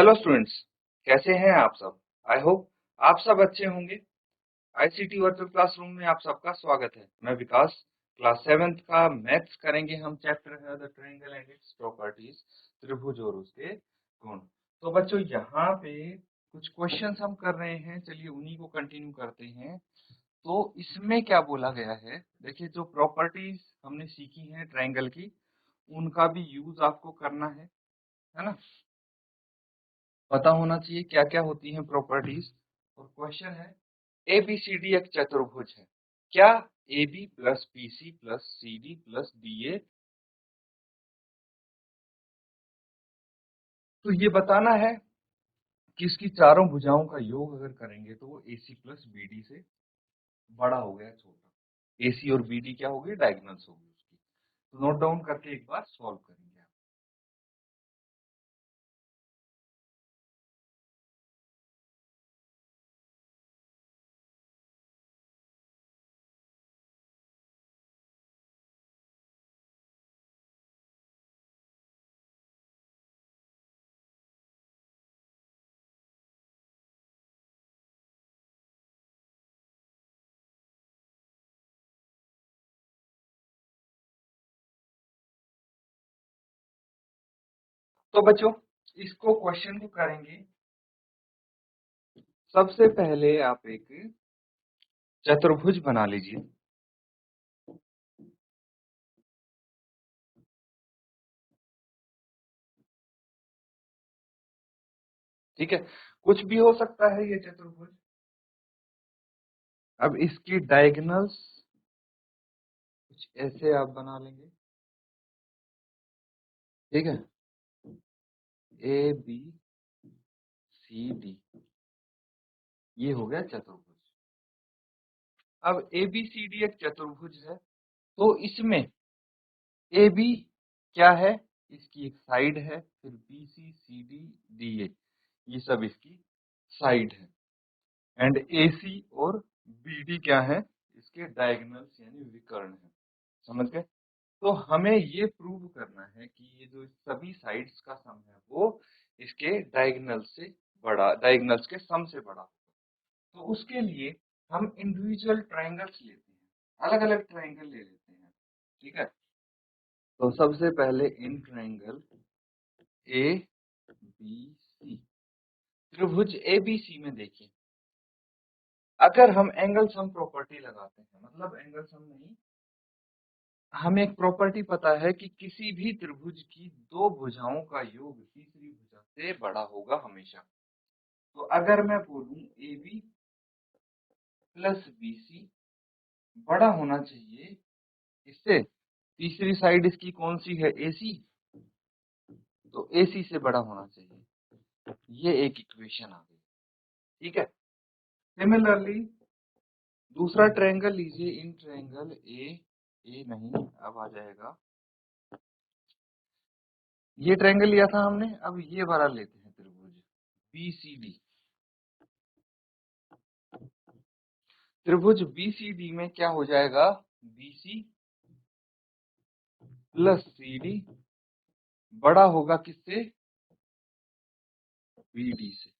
Hello students, कैसे हैं आप सब। आई होप आप सब अच्छे होंगे। आईसीटी वर्चुअल क्लासरूम में आप सबका स्वागत है। मैं विकास, क्लास 7th का मैथ्स करेंगे। हम चैप्टर है the triangle and its properties, त्रिभुज और उसके गुण। तो बच्चों यहाँ पे कुछ क्वेश्चंस हम कर रहे हैं, चलिए उन्हीं को कंटिन्यू करते हैं। तो इसमें क्या बोला गया है, देखिए जो प्रॉपर्टीज हमने सीखी हैं ट्रायंगल की, उनका भी यूज आपको करना है ना। पता होना चाहिए क्या क्या होती हैं प्रॉपर्टीज। और क्वेश्चन है ABCD एक चतुर्भुज है, क्या AB plus BC plus CD plus DA, तो ये बताना है कि इसकी चारों भुजाओं का योग अगर करेंगे तो वो AC प्लस BD से बड़ा हो गया छोटा। AC और BD क्या होगी, डायगोनल्स होगी उसकी। तो नोट डाउन करके एक बार सॉल्व करेंगे। तो बच्चों इसको क्वेश्चन को करेंगे। सबसे पहले आप एक चतुर्भुज बना लीजिए। ठीक है, कुछ भी हो सकता है ये चतुर्भुज। अब इसकी डायगोनल्स कुछ ऐसे आप बना लेंगे। ठीक है, ABCD ये हो गया चतुर्भुज। अब ABCD एक चतुर्भुज है, तो इसमें AB क्या है, इसकी एक साइड है, फिर BC CD DA ये सब इसकी साइड है, एंड AC और BD क्या है, इसके डायगोनल्स यानी विकर्ण है। समझ गए। तो हमें ये प्रूव करना है कि ये जो सभी साइड्स का सम है वो इसके डायगोनल से बड़ा, डायगोनल्स के सम से बड़ा होगा। तो उसके लिए हम इंडिविजुअल ट्रायंगल्स लेते हैं, अलग अलग ट्रायंगल ले लेते हैं। ठीक है, तो सबसे पहले इन ट्रायंगल ABC, त्रिभुज ABC में देखिए, अगर हम एंगल सम प्रॉपर्टी लगाते हैं, मतलब एंगल सम नहीं, हमें एक प्रॉपर्टी पता है कि किसी भी त्रिभुज की दो भुजाओं का योग तीसरी भुजा से बड़ा होगा हमेशा। तो अगर मैं बोलूं AB प्लस BC बड़ा होना चाहिए इससे, तीसरी साइड इसकी कौन सी है, AC, तो AC से बड़ा होना चाहिए। ये एक इक्वेशन आ गई। ठीक है, सिमिलरली दूसरा ट्रायंगल लीजिए, इन ट्रायंगल ए नहीं, अब आ जाएगा, ये ट्रायंगल लिया था हमने, अब ये वाला लेते हैं त्रिभुज BCD। त्रिभुज BCD में क्या हो जाएगा, BC प्लस CD बड़ा होगा किससे, BD से।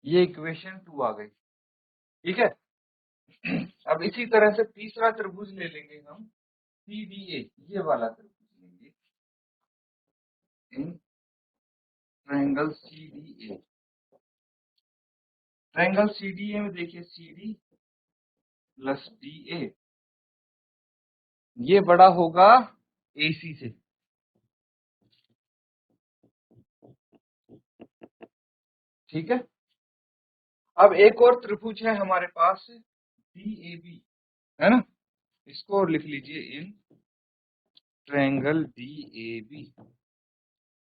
ये इक्वेशन 2 आ गई। ठीक है, अब इसी तरह से तीसरा त्रिभुज ले लेंगे हम CDA, ये वाला त्रिभुज लेंगे, in triangle CDA। Triangle CDA में देखिए CD प्लस DA ये बड़ा होगा AC से। ठीक है, अब एक और त्रिभुज है हमारे पास DAB, है ना, इसको लिख लीजिए, इन ट्रायंगल DAB।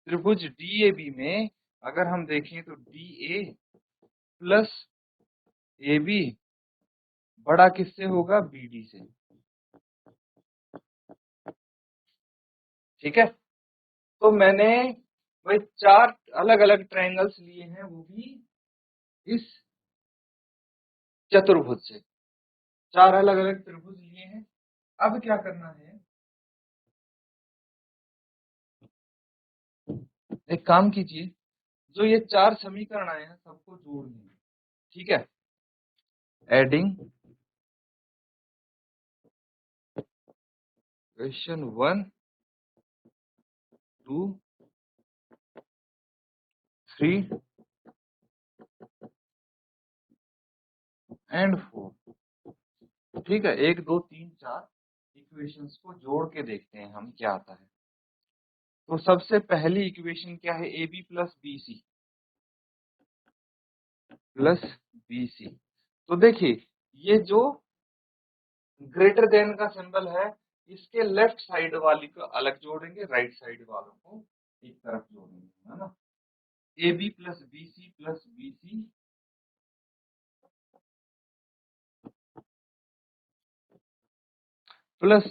त्रिभुज DAB में अगर हम देखें तो DA प्लस AB बड़ा किससे होगा, BD से। ठीक है, तो मैंने वही चार अलग अलग ट्रायंगल्स लिए हैं, वो भी इस चतुर्भुज से, चार अलग अलग त्रिभुज लिए हैं। अब क्या करना है, एक काम कीजिए, जो ये 4 समीकरण आए हैं सबको जोड़ दीजिए, ठीक है। एडिंग क्वेश्चन 1 2 3 एंड 4, ठीक है। 1 2 3 4 इक्वेशंस को जोड़ के देखते हैं हम क्या आता है। तो सबसे पहली इक्वेशन क्या है, A B plus B C plus B C. तो देखिए, ये जो ग्रेटर देन का सिंबल है, इसके लेफ्ट साइड वाली को अलग जोड़ेंगे, राइट साइड वालों को एक तरफ जोड़ेंगे, है ना। A B plus B C plus C D plus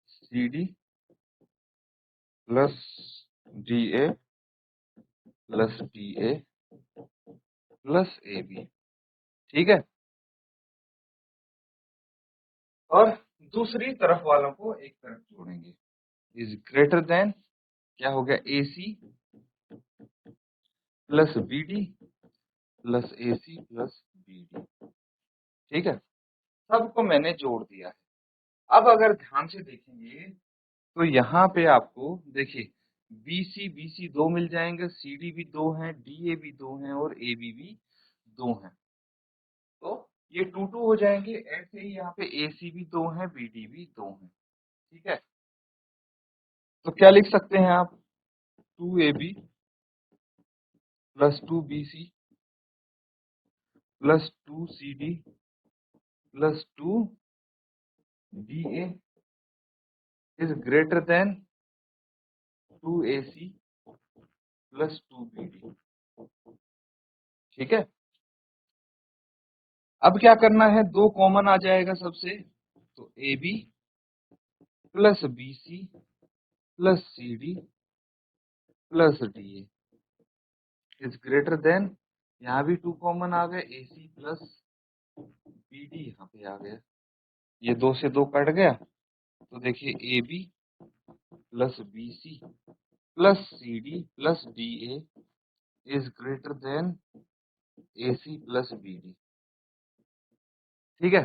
C D plus D A plus D A plus A B, ठीक है। और दूसरी तरफ वालों को एक तरफ जोड़ेंगे, इज ग्रेटर देन, क्या हो गया, a C plus B d plus a C plus B D, ठीक है। सबको मैंने जोड़ दिया है। अब अगर ध्यान से देखेंगे तो यहाँ पे आपको देखिए बी सी दो मिल जाएंगे, सी डी भी दो हैं, डी ए भी दो हैं और ए बी भी दो हैं। तो ये टू टू हो जाएंगे। ऐसे ही यहाँ पे ए सी भी दो हैं, बी डी भी दो हैं, ठीक है। तो क्या लिख सकते हैं आप, two A B plus two B C plus two C D plus two D A is greater than two A C plus two B D, ठीक है। अब क्या करना है, दो कॉमन आ जाएगा सबसे, तो A B plus B C plus C D plus D A is greater than, यहाँ भी टू कॉमन आ गए, A C plus B D यहाँ पे आ गया, ये दो से दो कट गया। तो देखिए A B plus B C plus C D plus D A is greater than A C plus B D, ठीक है।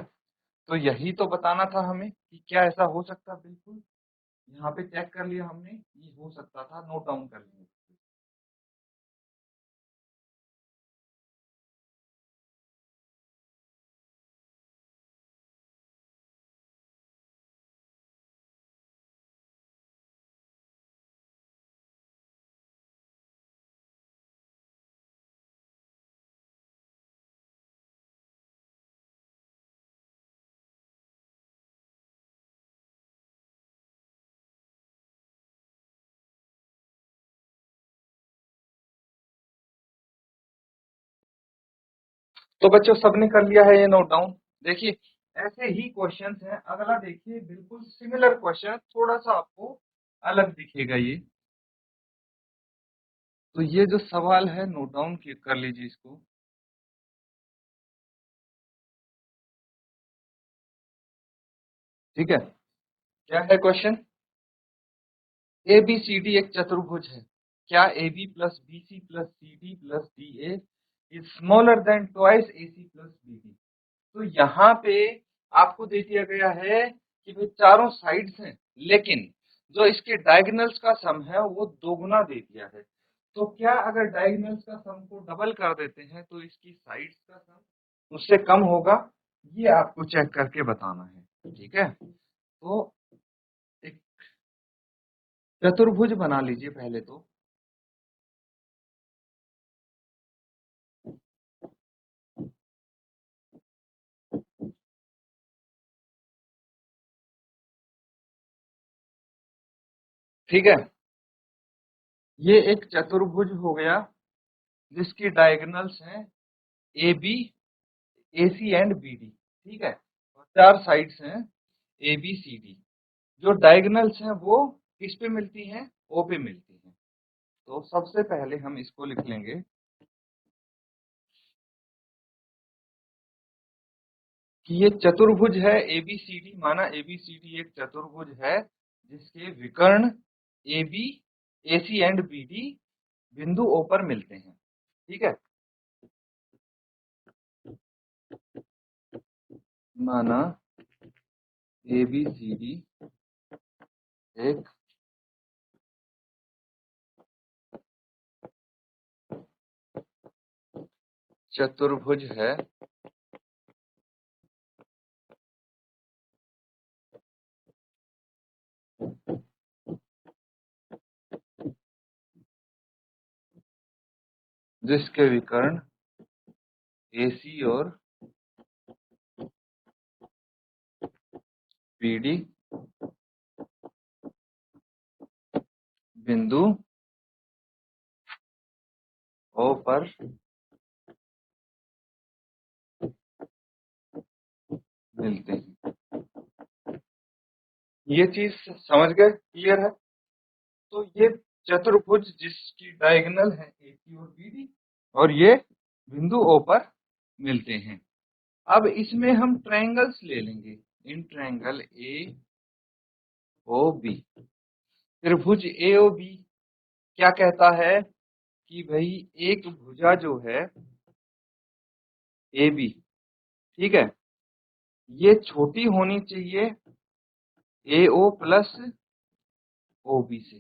तो यही तो बताना था हमें कि क्या ऐसा हो सकता, बिल्कुल यहाँ पे चेक कर लिया हमने, ये हो सकता था, नोट डाउन कर लिया। तो बच्चों सबने कर लिया है ये नोट डाउन। देखिए ऐसे ही क्वेश्चंस हैं, अगला देखिए बिल्कुल सिमिलर क्वेश्चन, थोड़ा सा आपको अलग दिखेगा ये। तो ये जो सवाल है नोट डाउन कर लीजिए इसको। ठीक है, क्या है question, A B C D एक चतुर्भुज है, क्या A B plus B C plus C D plus D A is smaller than twice A C plus B D. तो यहाँ पे आपको दे दिया गया है कि भाई चारों साइड्स हैं, लेकिन जो इसके डायगोनल्स का सम है वो दोगुना दे दिया है। तो क्या अगर डायगोनल्स का सम को डबल कर देते हैं तो इसकी साइड्स का सम उससे कम होगा, ये आपको चेक करके बताना है, ठीक है। तो एक चतुर्भुज बना लीजिए पहले तो। ठीक है, ये एक चतुर्भुज हो गया जिसकी डायगोनल्स हैं A B, A C and B D, ठीक है। और चार साइड्स हैं ए बी सी डी। जो डायगोनल्स हैं वो किस पे मिलती हैं, ओ पे मिलती हैं। तो सबसे पहले हम इसको लिख लेंगे कि ये चतुर्भुज है ए बी सी डी, माना ए बी सी डी एक चतुर्भुज है जिसके विकर्ण AB, AC एंड BD बिंदु O पर मिलते हैं। ठीक है, माना ABCD एक चतुर्भुज है जिसके विकर्ण AC और BD बिंदु O पर मिलते हैं। ये चीज समझ गए? क्लियर है? तो ये चतुर्भुज जिसकी डायगोनल है AC और BD और ये बिंदु O पर मिलते हैं। अब इसमें हम ट्रायंगल्स ले लेंगे। इन ट्रायंगल AOB, त्रिभुज AOB क्या कहता है कि भाई एक भुजा जो है AB, ठीक है, ये छोटी होनी चाहिए AO प्लस OB से।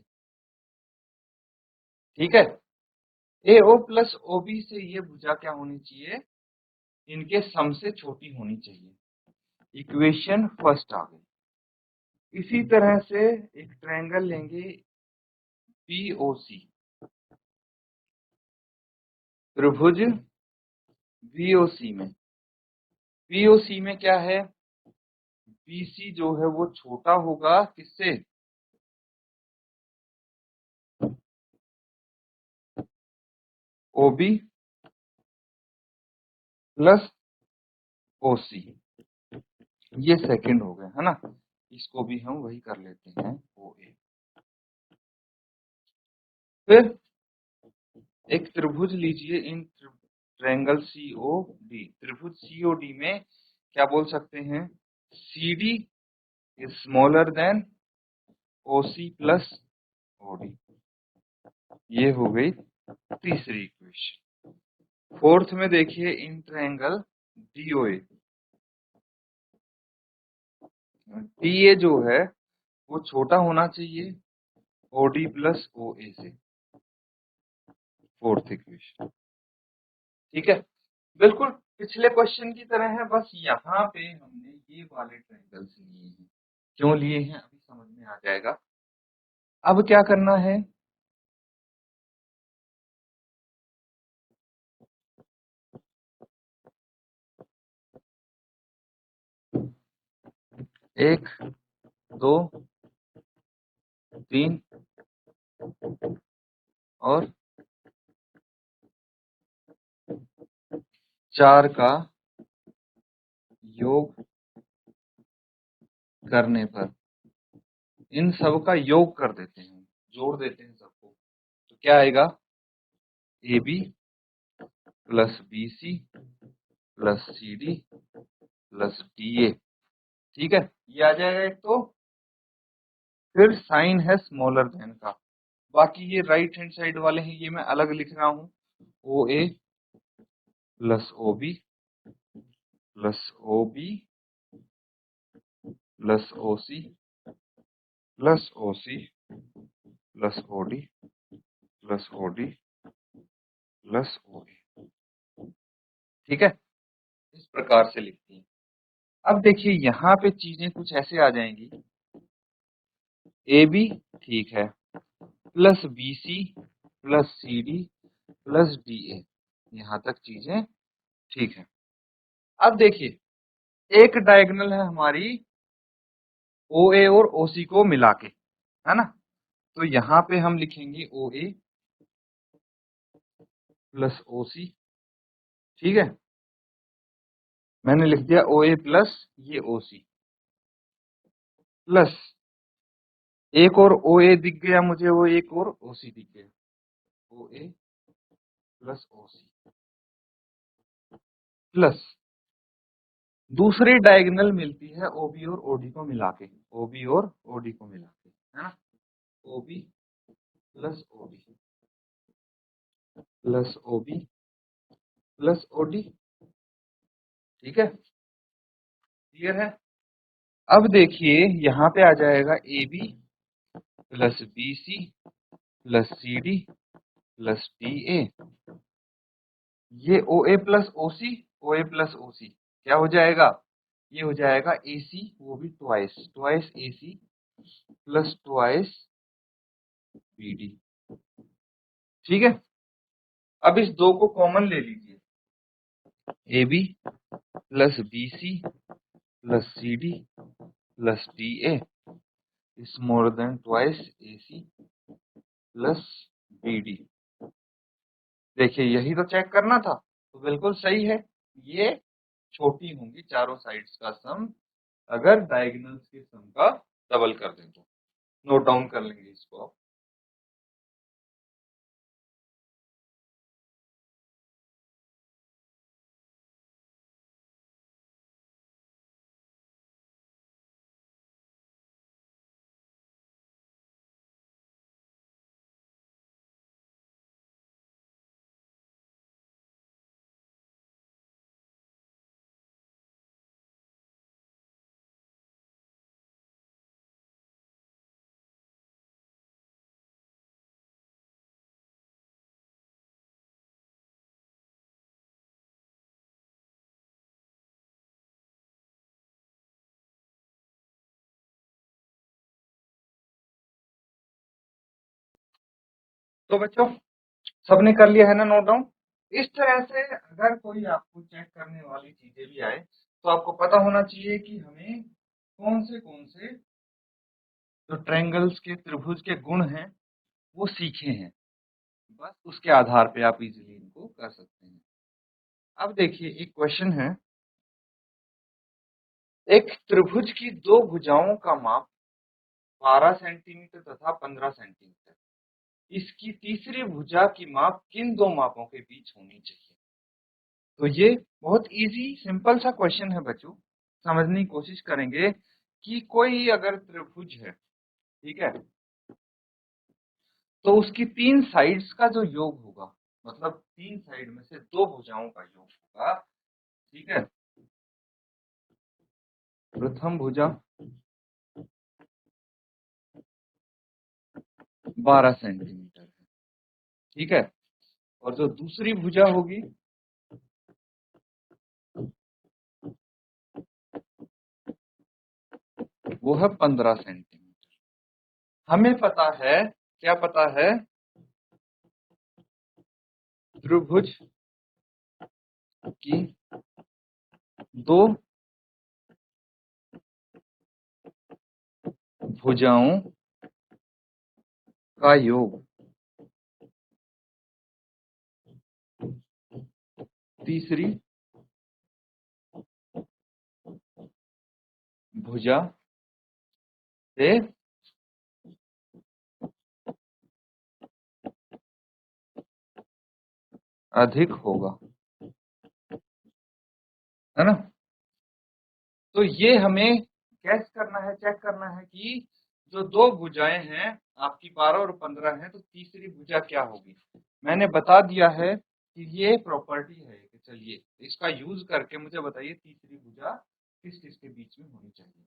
ठीक है, AO प्लस OB से ये भुजा क्या होनी चाहिए, इनके सम से छोटी होनी चाहिए। इक्वेशन फर्स्ट आ गई। इसी तरह से एक ट्रायंगल लेंगे BOC, त्रिभुज BOC में क्या है, BC जो है वो छोटा होगा किससे, OB प्लस OC। ये सेकंड हो गया है ना, इसको भी हम वही कर लेते हैं OA। फिर एक त्रिभुज लीजिए इन ट्रायंगल COD, त्रिभुज COD में क्या बोल सकते हैं, CD is smaller then OC plus OD। ये हो गई तीसरी इक्वेशन। फोर्थ में देखिए इन ट्रायंगल DOA, DA जो है वो छोटा होना चाहिए OD प्लस OA से। फोर्थ इक्वेशन, ठीक है, बिल्कुल पिछले क्वेश्चन की तरह है, बस यहाँ पे हमने ये वाले ट्रायंगल्स लिए हैं। क्यों लिए हैं अभी समझ में आ जाएगा। अब क्या करना है, एक, दो, तीन और चार का योग करने पर, इन सब का योग कर देते हैं, जोड़ देते हैं सबको, तो क्या आएगा, AB plus BC plus CD plus DA। ठीक है, ये आ जाएगा एक। तो फिर साइन है स्मॉलर देन का, बाकी ये राइट हैंड साइड वाले हैं ये मैं अलग लिख रहा हूँ, OA plus OB plus OB plus OC plus OC plus OD plus OD plus OA। ठीक है, इस प्रकार से लिखते हैं। अब देखिए यहाँ पे चीजें कुछ ऐसे आ जाएंगी, AB ठीक है plus BC plus CD plus DA, यहाँ तक चीजें ठीक है। अब देखिए एक डायगोनल है हमारी OA और OC को मिला के, है ना, तो यहाँ पे हम लिखेंगे OA प्लस OC। ठीक है, मैंने लिख दिया OA प्लस ये OC प्लस एक और OA दिख गया मुझे, वो एक और OC दिख गया, OA प्लस OC प्लस दूसरी डायगोनल मिलती है OB और OD को मिला के, OB और OD को मिला के, है ना, OB plus OD plus OB plus OD, ठीक है, क्लियर है। अब देखिए यहाँ पे आ जाएगा AB plus BC plus CD plus DA, ये OA plus OC, OA plus OC क्या हो जाएगा, ये हो जाएगा AC, वो भी twice, twice AC plus twice BD, ठीक है। अब इस दो को कॉमन ले लीजिए, AB plus BC plus CD plus DA is more than twice AC plus BD। देखिए यही तो चेक करना था, तो बिल्कुल सही है, ये छोटी होंगी चारों साइड्स का सम, अगर डायगोनल्स के सम का डबल कर दें तो। नोट डाउन कर लेंगे इसको आप। तो बच्चों सबने कर लिया है ना नोट डाउन। इस तरह से अगर कोई आपको चेक करने वाली चीजें भी आए तो आपको पता होना चाहिए कि हमें कौन से जो ट्रायंगल्स के त्रिभुज के गुण हैं वो सीखे हैं, बस उसके आधार पे आप इजीली इनको कर सकते हैं। अब देखिए एक क्वेश्चन है, एक त्रिभुज की दो भुजाओं का माप 12 सेंटीमीटर तथा 15 सेंटीमीटर, इसकी तीसरी भुजा की माप किन दो मापों के बीच होनी चाहिए। तो ये बहुत इजी सिंपल सा क्वेश्चन है बच्चों, समझने की कोशिश करेंगे कि कोई अगर त्रिभुज है, ठीक है, तो उसकी तीन साइड्स का जो योग होगा, मतलब तीन साइड में से दो भुजाओं का योग होगा, ठीक है, प्रथम भुजा 12 सेंटीमीटर है, ठीक है, और जो दूसरी भुजा होगी वो है 15 सेंटीमीटर। हमें पता है, क्या पता है, त्रिभुज की दो भुजाओं का योग तीसरी भुजा से अधिक होगा, है ना। तो ये हमें कैस करना है, चेक करना है कि जो दो भुजाएं हैं आपकी 12 और 15 है, तो तीसरी भुजा क्या होगी। मैंने बता दिया है कि ये प्रॉपर्टी है कि चलिए इसका यूज करके मुझे बताइए तीसरी भुजा किस किस के बीच में होनी चाहिए।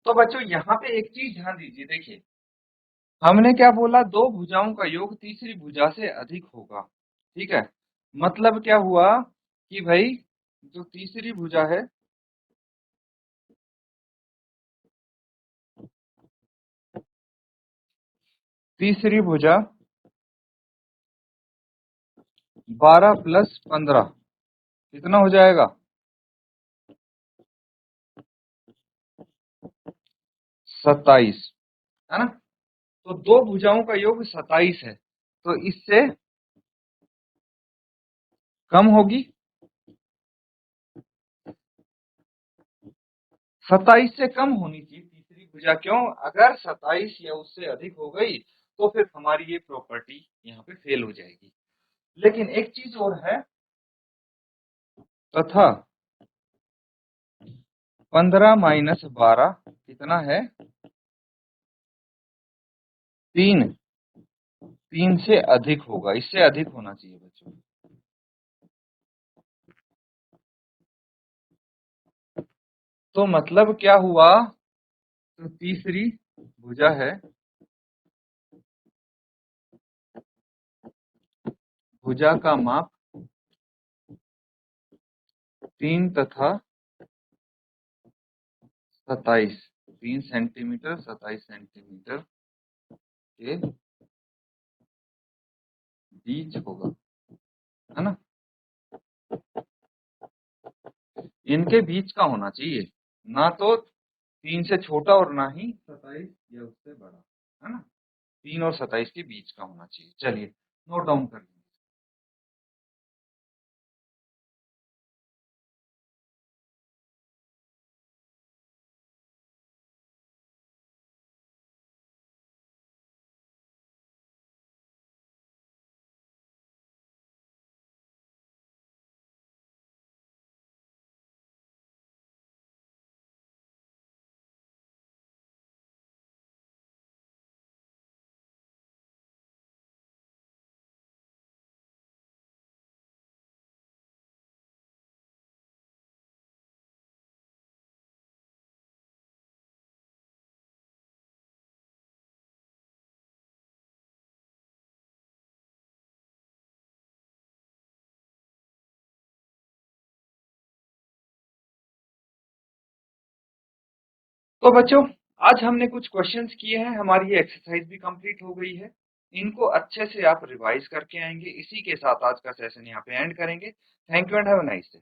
तो बच्चों यहाँ पे एक चीज ध्यान दीजिए, देखिए हमने क्या बोला, दो भुजाओं का योग तीसरी भुजा से अधिक होगा, ठीक है, मतलब क्या हुआ कि भाई जो तीसरी भुजा है, तीसरी भुजा 12 प्लस 15 कितना हो जाएगा, 27 है ना। तो दो भुजाओं का योग 27 है, तो इससे कम होगी। 27 से कम होनी चाहिए तीसरी भुजा। क्यों? अगर 27 या उससे अधिक हो गई तो फिर हमारी ये प्रॉपर्टी यहाँ पे फेल हो जाएगी। लेकिन एक चीज और है, तथा 15 माइनस 12 कितना है? 3। 3 से अधिक होगा, इससे अधिक होना चाहिए बच्चों। तो मतलब क्या हुआ? तो तीसरी भुजा है, भुजा का माप 3 तथा 27, 3 सेंटीमीटर 27 सेंटीमीटर के बीच होगा, है ना। इनके बीच का होना चाहिए, ना तो 3 से छोटा और ना ही 27 या उससे बड़ा, है ना। 3 और 27 के बीच का होना चाहिए। चलिए नोट डाउन कर लीजिए। तो बच्चों, आज हमने कुछ क्वेश्चंस किए हैं, हमारी ये एक्सरसाइज भी कंप्लीट हो गई है। इनको अच्छे से आप रिवाइज करके आएंगे। इसी के साथ आज का सेशन यहाँ पे एंड करेंगे। Thank you and have a nice day.